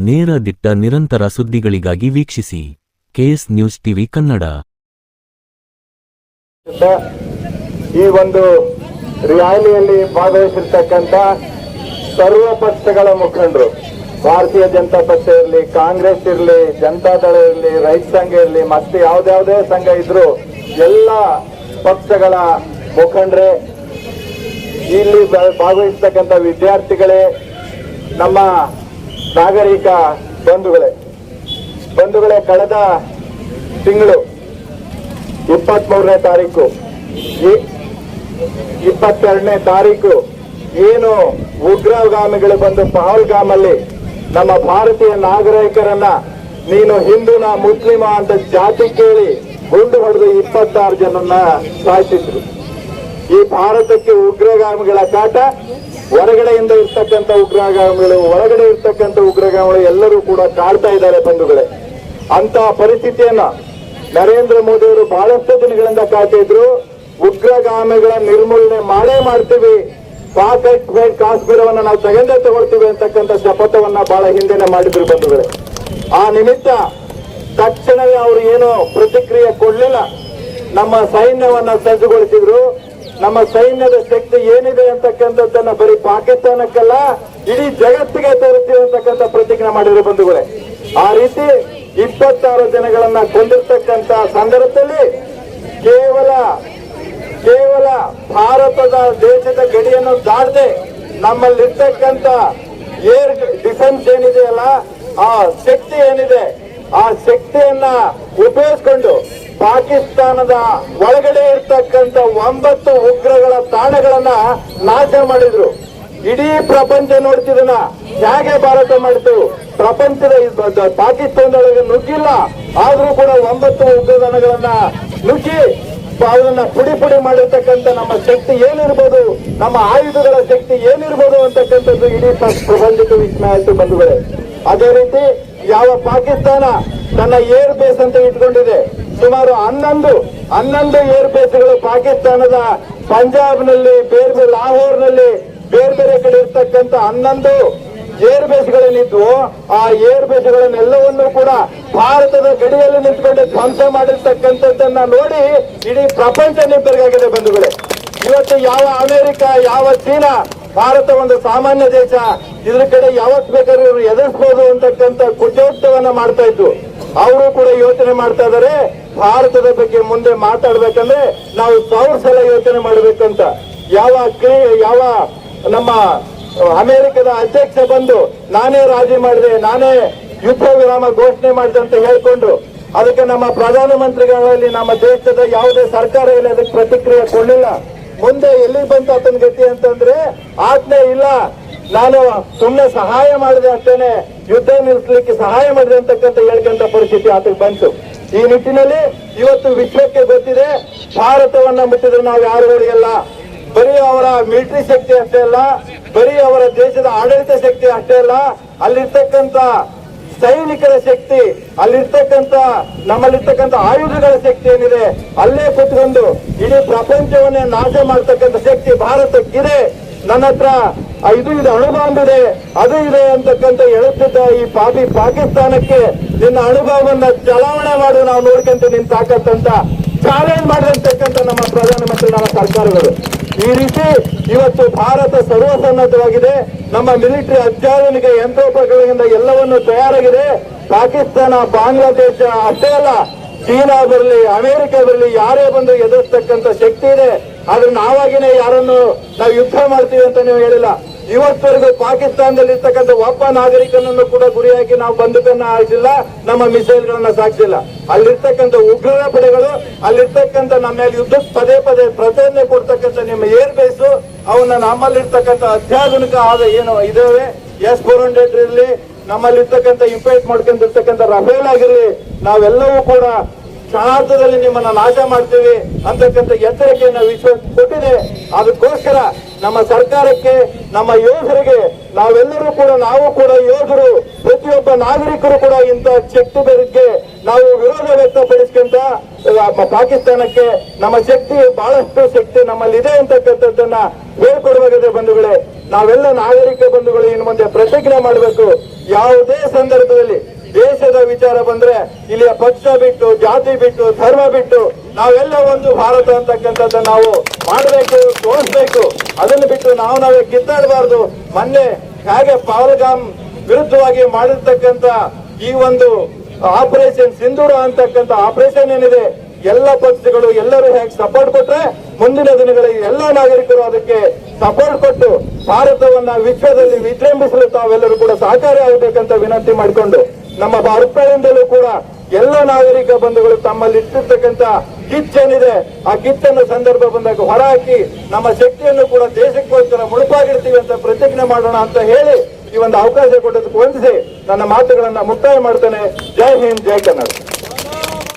ನೇರ ದಿಟ್ಟ ನಿರಂತರ ಸುದ್ದಿಗಳಿಗಾಗಿ ವೀಕ್ಷಿಸಿ ಕೆಎಸ್ ನ್ಯೂಸ್ ಟಿವಿ ಕನ್ನಡ. ಈ ಒಂದು ರ್ಯಾಲಿಯಲ್ಲಿ ಭಾಗವಹಿಸಿರ್ತಕ್ಕಂಥ ಸರ್ವ ಪಕ್ಷಗಳ ಮುಖಂಡರು, ಭಾರತೀಯ ಜನತಾ ಪಕ್ಷ ಇರಲಿ, ಕಾಂಗ್ರೆಸ್ ಇರಲಿ, ಜನತಾದಳ ಇರಲಿ, ರೈತ ಸಂಘ ಇರಲಿ, ಮತ್ತೆ ಯಾವುದೇ ಸಂಘ ಇದ್ರು ಎಲ್ಲ ಪಕ್ಷಗಳ ಮುಖಂಡರೇ, ಇಲ್ಲಿ ಭಾಗವಹಿಸ್ತಕ್ಕಂಥ ವಿದ್ಯಾರ್ಥಿಗಳೇ, ನಮ್ಮ ನಾಗರಿಕ ಬಂಧುಗಳೇ, ಕಳೆದ ತಿಂಗಳು 23ನೇ ತಾರೀಕು 22ನೇ ತಾರೀಕು ಏನು ಉಗ್ರಗಾಮಿಗಳು ಬಂದು ಪಹಲ್ಗಾಮಲ್ಲಿ ನಮ್ಮ ಭಾರತೀಯ ನಾಗರಿಕರನ್ನ ನೀನು ಹಿಂದೂನ ಮುಸ್ಲಿಮ ಅಂತ ಜಾತಿ ಕೇಳಿ ಗುಂಡು ಹೊಡೆದು 26 ಜನನ್ನ ಸಾಯಿಸಿದ್ರು. ಈ ಭಾರತಕ್ಕೆ ಉಗ್ರಗಾಮಿಗಳ ಕಾಟ, ಹೊರಗಡೆಯಿಂದ ಇರ್ತಕ್ಕಂಥ ಉಗ್ರಗಾಮಿಗಳು, ಒಳಗಡೆ ಇರ್ತಕ್ಕಂಥ ಉಗ್ರಗಾಮಿಗಳು ಎಲ್ಲರೂ ಕೂಡ ಕಾಡ್ತಾ ಇದ್ದಾರೆ ಬಂಧುಗಳೇ. ಅಂತ ಪರಿಸ್ಥಿತಿಯನ್ನ ನರೇಂದ್ರ ಮೋದಿ ಅವರು ಬಹಳಷ್ಟು ದಿನಗಳಿಂದ ಕಾಯ್ತಿದ್ರು. ಉಗ್ರಗಾಮಿಗಳ ನಿರ್ಮೂಲನೆ ಮಾಡೇ ಮಾಡ್ತೀವಿ, ಪಾಕ್ ಕಾಶ್ಮೀರವನ್ನ ನಾವು ತಗೊಳ್ತೀವಿ ಅಂತಕ್ಕಂಥ ಶಪಥವನ್ನ ಬಹಳ ಹಿಂದೆನೆ ಮಾಡಿದ್ರು ಬಂಧುಗಳೇ. ಆ ನಿಮಿತ್ತ ತಕ್ಷಣವೇ ಅವರು ಏನು ಪ್ರತಿಕ್ರಿಯೆ ಕೊಡ್ಲಿಲ್ಲ. ನಮ್ಮ ಸೈನ್ಯವನ್ನ ಸಜ್ಜುಗೊಳಿಸಿದ್ರು. ನಮ್ಮ ಸೈನ್ಯದ ಶಕ್ತಿ ಏನಿದೆ ಅಂತಕ್ಕಂಥದ್ದನ್ನ ಬರೀ ಪಾಕಿಸ್ತಾನಕ್ಕಲ್ಲ, ಇಡೀ ಜಗತ್ತಿಗೆ ತೋರಿಸ್ತೀವಿ ಅಂತಕ್ಕಂಥ ಪ್ರತಿಜ್ಞೆ ಮಾಡಿದ್ರು ಬಂಧುಗಳೇ. ಆ ರೀತಿ 26 ಜನಗಳನ್ನ ಕೊಂದಿರ್ತಕ್ಕಂಥ ಸಂದರ್ಭದಲ್ಲಿ ಕೇವಲ ಭಾರತದ ದೇಶದ ಗಡಿಯನ್ನು ದಾಟದೆ ನಮ್ಮಲ್ಲಿರ್ತಕ್ಕಂಥ ಏರ್ ಡಿಫೆನ್ಸ್ ಏನಿದೆಯಲ್ಲ, ಆ ಶಕ್ತಿ ಏನಿದೆ, ಆ ಶಕ್ತಿಯನ್ನ ಉಪಯೋಗಿಸಿಕೊಂಡು ಪಾಕಿಸ್ತಾನದ ಒಳಗಡೆ ಇರ್ತಕ್ಕಂಥ 9 ಉಗ್ರಗಳ ತಾಣಗಳನ್ನ ನಾಶ ಮಾಡಿದ್ರು. ಇಡೀ ಪ್ರಪಂಚ ನೋಡ್ತಿದ್ದನ್ನ ಹೇಗೆ ಭಾರತ ಮಾಡಿತು, ಪ್ರಪಂಚದ ಪಾಕಿಸ್ತಾನದೊಳಗೆ ನುಗ್ಗಿಲ್ಲ, ಆದ್ರೂ ಕೂಡ 9 ಉಗ್ರದಾನಗಳನ್ನ ನುಗ್ಗಿ ಅವನ್ನ ಪುಡಿ ಮಾಡಿರ್ತಕ್ಕಂಥ ನಮ್ಮ ಶಕ್ತಿ ಏನಿರ್ಬೋದು, ನಮ್ಮ ಆಯುಧಗಳ ಶಕ್ತಿ ಏನಿರ್ಬೋದು ಅಂತಕ್ಕಂಥದ್ದು ಇಡೀ ಪ್ರಪಂಚಕ್ಕೆ ವಿಸ್ಮಯ ಆಯ್ತು ಬಂಧುಗಳೇ. ಅದೇ ರೀತಿ ಯಾವ ಪಾಕಿಸ್ತಾನ ತನ್ನ ಏರ್ ಬೇಸ್ ಅಂತ ಇಟ್ಕೊಂಡಿದೆ, ಸುಮಾರು 11 ಏರ್ ಬೇಸ್ಗಳು ಪಾಕಿಸ್ತಾನದ ಪಂಜಾಬ್ನಲ್ಲಿ, ಲಾಹೋರ್ನಲ್ಲಿ, ಬೇರೆ ಕಡೆ ಇರ್ತಕ್ಕಂಥ 11 ಏರ್ ಬೇಸ್ಗಳೇನಿದ್ವು, ಆ ಏರ್ ಬೇಸ್ಗಳನ್ನೆಲ್ಲವನ್ನೂ ಕೂಡ ಭಾರತದ ಗಡಿಯಲ್ಲಿ ನಿಂತ್ಕೊಂಡು ಧ್ವಂಸ ಮಾಡಿರ್ತಕ್ಕಂಥದ್ದನ್ನ ನೋಡಿ ಇಡೀ ಪ್ರಪಂಚ ನಿಬ್ಬೆರಗಾಗಿದೆ ಬಂಧುಗಳೇ. ಇವತ್ತು ಯಾವ ಅಮೆರಿಕ, ಯಾವ ಚೀನಾ, ಭಾರತ ಒಂದು ಸಾಮಾನ್ಯ ದೇಶ, ಇದ್ರ ಕಡೆ ಯಾವತ್ ಬೇಕಾದ್ರೂ ಇವರು ಎದುರಿಸಬಹುದು ಅಂತಕ್ಕಂಥ ಕುಚೋದ್ಯವನ್ನ ಮಾಡ್ತಾ ಇತ್ತು. ಅವರು ಕೂಡ ಯೋಚನೆ ಮಾಡ್ತಾ ಇದ್ದಾರೆ, ಭಾರತದ ಬಗ್ಗೆ ಮುಂದೆ ಮಾತಾಡ್ಬೇಕಂದ್ರೆ ನಾವು 1000 ಸಲ ಯೋಚನೆ ಮಾಡ್ಬೇಕಂತ. ಯಾವ ನಮ್ಮ ಅಮೆರಿಕದ ಅಧ್ಯಕ್ಷ ಬಂದು ನಾನೇ ರಾಜಿ ಮಾಡಿದೆ, ನಾನೇ ಯುದ್ಧ ವಿರಾಮ ಘೋಷಣೆ ಮಾಡಿದೆ ಅಂತ ಹೇಳ್ಕೊಂಡ್ರು. ಅದಕ್ಕೆ ನಮ್ಮ ಪ್ರಧಾನಮಂತ್ರಿಗಳಲ್ಲಿ ನಮ್ಮ ದೇಶದ ಯಾವುದೇ ಸರ್ಕಾರ ಇಲ್ಲ, ಅದಕ್ಕೆ ಪ್ರತಿಕ್ರಿಯೆ ಕೊಡಲಿಲ್ಲ. ಮುಂದೆ ಎಲ್ಲಿ ಬಂತು ಆತನ ಗತಿ ಅಂತಂದ್ರೆ, ಆಜ್ಞೆ ಇಲ್ಲ, ನಾನು ಸುಮ್ಮನೆ ಸಹಾಯ ಮಾಡಿದೆ ಅಷ್ಟೇನೆ, ಯುದ್ಧ ನಿಲ್ಲಿಸಲಿಕ್ಕೆ ಸಹಾಯ ಮಾಡಿದೆ ಅಂತಕ್ಕಂಥ ಹೇಳ್ಕೊಂತ ಪರಿಸ್ಥಿತಿ ಆತಕ್ಕೆ ಬಂತು. ಈ ನಿಟ್ಟಿನಲ್ಲಿ ಇವತ್ತು ವಿಶ್ವಕ್ಕೆ ಗೊತ್ತಿದೆ, ಭಾರತವನ್ನ ಮುಟ್ಟಿದ್ರೆ ನಾವು ಯಾರು ಉಳಿಯಲ್ಲ. ಬರೀ ಅವರ ಮಿಲಿಟರಿ ಶಕ್ತಿ ಅಷ್ಟೇ ಅಲ್ಲ, ಬರೀ ಅವರ ದೇಶದ ಆಡಳಿತ ಶಕ್ತಿ ಅಷ್ಟೇ ಅಲ್ಲ, ಅಲ್ಲಿರ್ತಕ್ಕಂಥ ಸೈನಿಕರ ಶಕ್ತಿ, ನಮ್ಮಲ್ಲಿರ್ತಕ್ಕಂಥ ಆಯುಧಗಳ ಶಕ್ತಿ ಏನಿದೆ, ಅಲ್ಲೇ ಕುತ್ಕೊಂಡು ಇಡೀ ಪ್ರಪಂಚವನ್ನೇ ನಾಶ ಮಾಡ್ತಕ್ಕಂಥ ಶಕ್ತಿ ಭಾರತಕ್ಕಿದೆ. ನನ್ನ ಹತ್ರ ಇದು ಅಣುಬಾಂಬ್ ಇದೆ, ಅದು ಇದೆ ಅಂತಕ್ಕಂಥ ಹೇಳುತ್ತಿದ್ದ ಈ ಪಾಕಿಸ್ತಾನಕ್ಕೆ ನಿನ್ನ ಅಣುಬಾಂಬನ್ನ ಚಲಾವಣೆ ಮಾಡು, ನಾವು ನೋಡ್ಕೊಂತ ನಿನ್ ತಾಕತ್ತಂತ ಚಾಲೆಂಜ್ ಮಾಡಿರ್ತಕ್ಕಂಥ ನಮ್ಮ ಪ್ರಧಾನಮಂತ್ರಿ, ನಮ್ಮ ಸರ್ಕಾರಗಳು. ಈ ರೀತಿ ಇವತ್ತು ಭಾರತ ಸರ್ವಸನ್ನದ್ಧವಾಗಿದೆ. ನಮ್ಮ ಮಿಲಿಟರಿ ಅತ್ಯಾಧುನಿಕ ಯಂತ್ರೋಪಕರಣಗಳಿಂದ ಎಲ್ಲವನ್ನು ತಯಾರಾಗಿದೆ. ಪಾಕಿಸ್ತಾನ, ಬಾಂಗ್ಲಾದೇಶ ಅಷ್ಟೇ ಅಲ್ಲ, ಚೀನಾ ಬರಲಿ, ಅಮೆರಿಕ ಬರಲಿ, ಯಾರೇ ಬಂದು ಎದುರಿಸ್ತಕ್ಕಂಥ ಶಕ್ತಿ ಇದೆ. ಆದ್ರೆ ನಾವಾಗಿನೇ ಯಾರನ್ನು ನಾವು ಯುದ್ಧ ಮಾಡ್ತೀವಿ ಅಂತ ನೀವು ಹೇಳಿಲ್ಲ. ಇವತ್ತವರೆಗೂ ಪಾಕಿಸ್ತಾನದಲ್ಲಿ ಇರ್ತಕ್ಕಂಥ ಒಬ್ಬ ನಾಗರಿಕನನ್ನು ಕೂಡ ಗುರಿಯಾಗಿ ನಾವು ಬಂದೂಕನ್ನ ಹಾರಿಸಿಲ್ಲ, ನಮ್ಮ ಮಿಸೈಲ್ಗಳನ್ನ ಸಾಗಿಸಿಲ್ಲ. ಅಲ್ಲಿರ್ತಕ್ಕಂಥ ಉಗ್ರರ ಪಡೆಗಳು, ಅಲ್ಲಿರ್ತಕ್ಕಂಥ ನಮ್ಮ ಮೇಲೆ ಯುದ್ಧಕ್ಕೆ ಪದೇ ಪ್ರಚೋದನೆ ಕೊಡ್ತಕ್ಕಂಥ ನಿಮ್ಮ ಏರ್ ಬೇಸು, ಅವನ್ನ ನಮ್ಮಲ್ಲಿರ್ತಕ್ಕಂಥ ಅತ್ಯಾಧುನಿಕ ಏನು ಇದಾವೆ, S-400 ಇರಲಿ, ನಮ್ಮಲ್ಲಿರ್ತಕ್ಕಂಥ ಇಂಪೋರ್ಟ್ ಮಾಡ್ಕೊಂಡಿರ್ತಕ್ಕಂಥ ರಫೇಲ್ ಆಗಿರ್ಲಿ, ನಾವೆಲ್ಲವೂ ಕೂಡ ಕ್ಷಣಾರ್ಧದಲ್ಲಿ ನಿಮ್ಮನ್ನ ನಾಶ ಮಾಡ್ತೀವಿ ಅಂತಕ್ಕಂಥ ಎಚ್ಚರಿಕೆಯನ್ನು ವಿಶ್ವ ಕೊಟ್ಟಿದೆ. ಅದಕ್ಕೋಸ್ಕರ ನಮ್ಮ ಸರ್ಕಾರಕ್ಕೆ, ನಮ್ಮ ಯೋಧರಿಗೆ, ನಾವು ಕೂಡ ಯೋಧರು, ಪ್ರತಿಯೊಬ್ಬ ನಾಗರಿಕರು ಕೂಡ ಇಂಥ ಶಕ್ತಿ ಬೆರಗ್ಗೆ ನಾವು ವಿರೋಧ ವ್ಯಕ್ತಪಡಿಸ್ಕೊಂತ ಪಾಕಿಸ್ತಾನಕ್ಕೆ ನಮ್ಮ ಶಕ್ತಿ, ಬಹಳಷ್ಟು ಶಕ್ತಿ ನಮ್ಮಲ್ಲಿದೆ ಅಂತಕ್ಕಂಥದ್ದನ್ನ ಹೇಳ್ಕೊಡ್ಬೇಕಾದ್ರೆ ಬಂಧುಗಳೇ, ನಾವೆಲ್ಲ ನಾಗರಿಕ ಬಂಧುಗಳು ಇನ್ನು ಮುಂದೆ ಪ್ರತಿಜ್ಞೆ ಮಾಡಬೇಕು. ಯಾವುದೇ ಸಂದರ್ಭದಲ್ಲಿ ದೇಶದ ವಿಚಾರ ಬಂದ್ರೆ ಇಲ್ಲಿಯ ಪಕ್ಷ ಬಿಟ್ಟು, ಜಾತಿ ಬಿಟ್ಟು, ಧರ್ಮ ಬಿಟ್ಟು ನಾವೆಲ್ಲ ಒಂದು ಭಾರತ ಅಂತಕ್ಕಂಥದ್ದನ್ನ ನಾವು ಮಾಡಬೇಕು, ತೋರಿಸ್ಬೇಕು. ಅದನ್ನು ಬಿಟ್ಟು ನಾವೇ ಕಿತ್ತಾಡಬಾರ್ದು. ಮೊನ್ನೆ ಹಾಗೆ ಪಹಲ್ಗಾಮ್ ವಿರುದ್ಧವಾಗಿ ಮಾಡಿರ್ತಕ್ಕಂಥ ಈ ಒಂದು ಆಪರೇಷನ್ ಸಿಂಧೂರ ಅಂತಕ್ಕಂಥ ಆಪರೇಷನ್ ಏನಿದೆ, ಎಲ್ಲ ಪಕ್ಷಗಳು ಎಲ್ಲರೂ ಹೇಗೆ ಸಪೋರ್ಟ್ ಕೊಟ್ರೆ ಮುಂದಿನ ದಿನಗಳಲ್ಲಿ ಎಲ್ಲ ನಾಗರಿಕರು ಅದಕ್ಕೆ ಸಪೋರ್ಟ್ ಕೊಟ್ಟು ಭಾರತವನ್ನ ವಿಶ್ವದಲ್ಲಿ ವಿಜೃಂಭಿಸಲು ತಾವೆಲ್ಲರೂ ಕೂಡ ಸಹಕಾರಿ ಆಗಬೇಕಂತ ವಿನಂತಿ ಮಾಡಿಕೊಂಡು, ನಮ್ಮ ಭಾರತದಿಂದಲೂ ಕೂಡ ಎಲ್ಲ ನಾಗರಿಕ ಬಂಧುಗಳು ತಮ್ಮಲ್ಲಿ ಇಟ್ಟಿರ್ತಕ್ಕಂಥ ಕಿಚ್ಚೇನಿದೆ ಆ ಕಿಚ್ಚನ್ನು ಸಂದರ್ಭ ಬಂದಾಗ ಹೊರಹಾಕಿ ನಮ್ಮ ಶಕ್ತಿಯನ್ನು ಕೂಡ ದೇಶಕ್ಕೋಸ್ಕರ ಮುಳುಪಾಗಿರ್ತೀವಿ ಅಂತ ಪ್ರತಿಜ್ಞೆ ಮಾಡೋಣ ಅಂತ ಹೇಳಿ ಈ ಒಂದು ಅವಕಾಶ ಕೊಟ್ಟದಕ್ಕೆ ವಂದಿಸಿ ನನ್ನ ಮಾತುಗಳನ್ನ ಮುಕ್ತಾಯ ಮಾಡ್ತೇನೆ. ಜೈ ಹಿಂದ್, ಜೈ ಕನ್ನಡ.